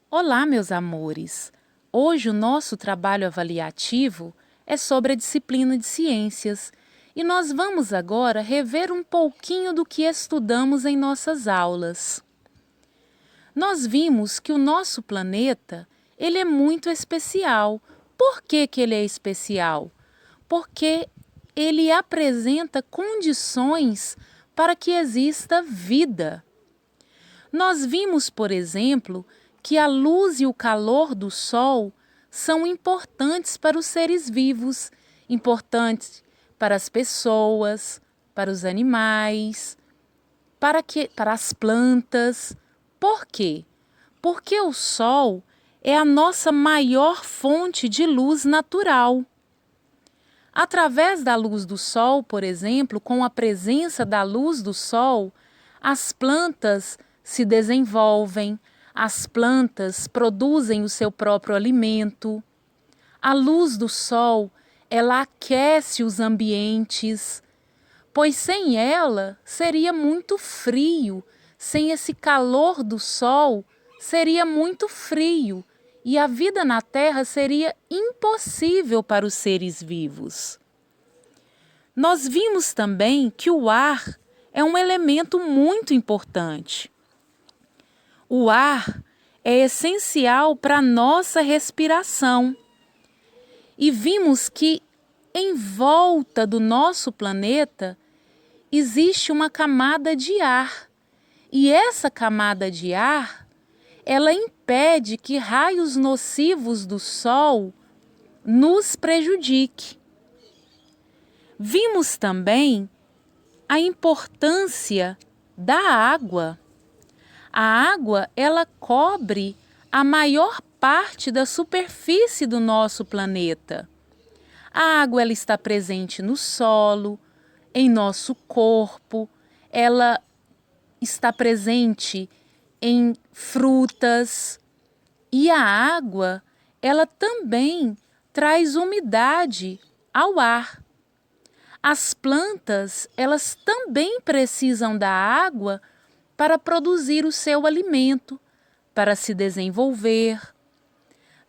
Olá, meus amores! Hoje o nosso trabalho avaliativo é sobre a disciplina de ciências e nós vamos agora rever um pouquinho do que estudamos em nossas aulas. Nós vimos que o nosso planeta ele é muito especial. Por que ele é especial? Porque ele apresenta condições para que exista vida. Nós vimos, por exemplo, que a luz e o calor do Sol são importantes para os seres vivos, importantes para as pessoas, para os animais, para as plantas. Por quê? Porque o Sol é a nossa maior fonte de luz natural. Através da luz do Sol, por exemplo, com a presença da luz do Sol, as plantas se desenvolvem, as plantas produzem o seu próprio alimento. A luz do Sol, ela aquece os ambientes, pois sem ela seria muito frio, sem esse calor do Sol seria muito frio e a vida na Terra seria impossível para os seres vivos. Nós vimos também que o ar é um elemento muito importante. O ar é essencial para a nossa respiração. E vimos que em volta do nosso planeta existe uma camada de ar. E essa camada de ar, ela impede que raios nocivos do Sol nos prejudiquem. Vimos também a importância da água. A água, ela cobre a maior parte da superfície do nosso planeta. A água, ela está presente no solo, em nosso corpo, ela está presente em frutas. E a água, ela também traz umidade ao ar. As plantas, elas também precisam da água para produzir o seu alimento, para se desenvolver.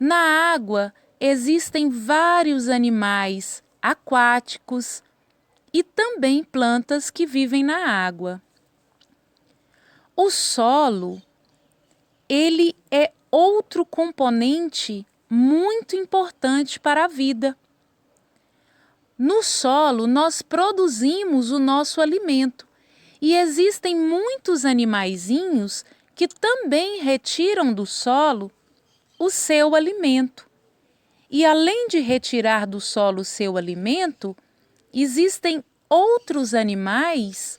Na água existem vários animais aquáticos e também plantas que vivem na água. O solo, ele é outro componente muito importante para a vida. No solo, nós produzimos o nosso alimento e existem muitos animaizinhos que também retiram do solo o seu alimento. E além de retirar do solo o seu alimento, existem outros animais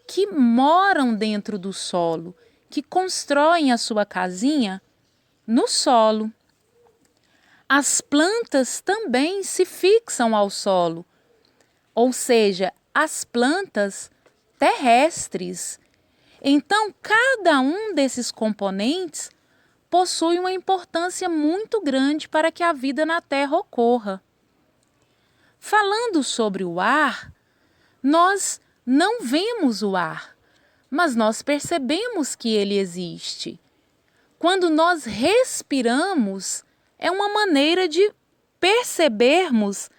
que moram dentro do solo, que constroem a sua casinha no solo. As plantas também se fixam ao solo, ou seja, as plantas terrestres. Então, cada um desses componentes possui uma importância muito grande para que a vida na Terra ocorra. Falando sobre o ar, nós não vemos o ar, mas nós percebemos que ele existe. Quando nós respiramos, é uma maneira de percebermos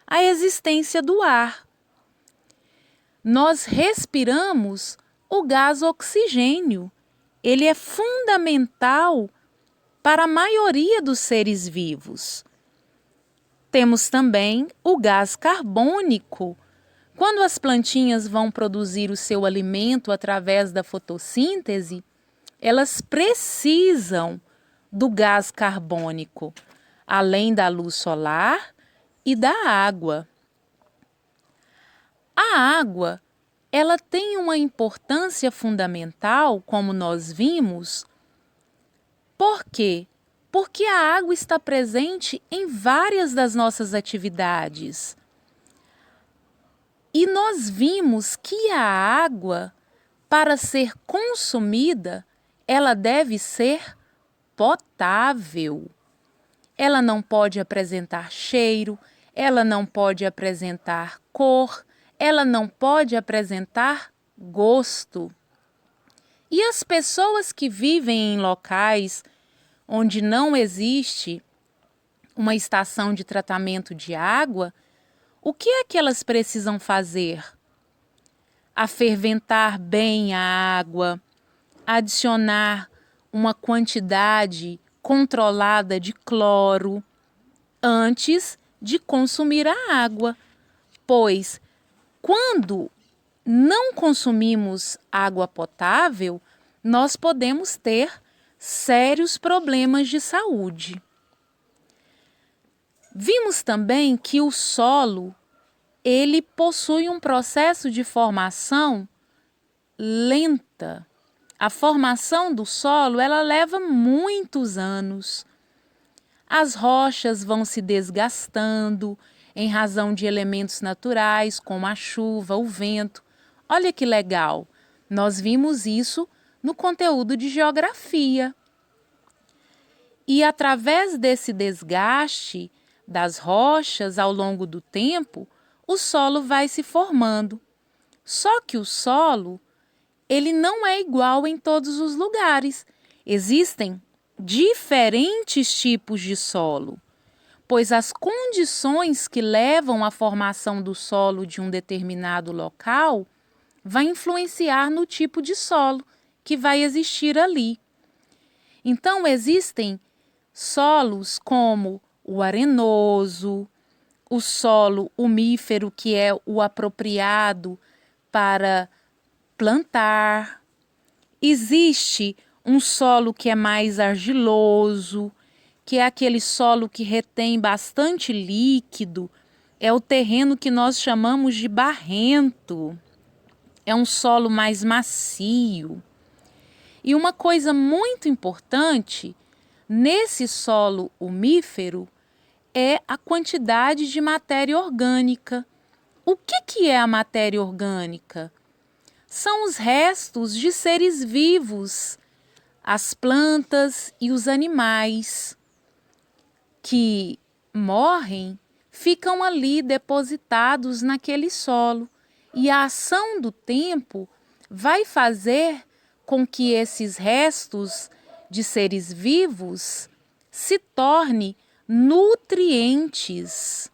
a existência do ar. Nós respiramos o gás oxigênio. Ele é fundamental para a maioria dos seres vivos. Temos também o gás carbônico. Quando as plantinhas vão produzir o seu alimento através da fotossíntese, elas precisam do gás carbônico, além da luz solar e da água. A água, ela tem uma importância fundamental, como nós vimos. Por quê? Porque a água está presente em várias das nossas atividades. E nós vimos que a água, para ser consumida, ela deve ser potável. Ela não pode apresentar cheiro, ela não pode apresentar cor, ela não pode apresentar gosto. E as pessoas que vivem em locais onde não existe uma estação de tratamento de água, o que é que elas precisam fazer? Aferventar bem a água, adicionar uma quantidade controlada de cloro antes de consumir a água, pois quando não consumimos água potável, nós podemos ter sérios problemas de saúde. Vimos também que o solo, ele possui um processo de formação lenta. A formação do solo, ela leva muitos anos. As rochas vão se desgastando em razão de elementos naturais, como a chuva, o vento. Olha que legal! Nós vimos isso no conteúdo de geografia. E através desse desgaste das rochas ao longo do tempo, o solo vai se formando. Só que o solo, ele não é igual em todos os lugares. Existem diferentes tipos de solo, pois as condições que levam à formação do solo de um determinado local vai influenciar no tipo de solo que vai existir ali. Então, existem solos como o arenoso, o solo umífero, que é o apropriado para plantar. Existe um solo que é mais argiloso, que é aquele solo que retém bastante líquido. É o terreno que nós chamamos de barrento. É um solo mais macio. E uma coisa muito importante nesse solo umífero é a quantidade de matéria orgânica. O que é a matéria orgânica? São os restos de seres vivos, as plantas e os animais que morrem, ficam ali depositados naquele solo. E a ação do tempo vai fazer com que esses restos de seres vivos se tornem nutrientes.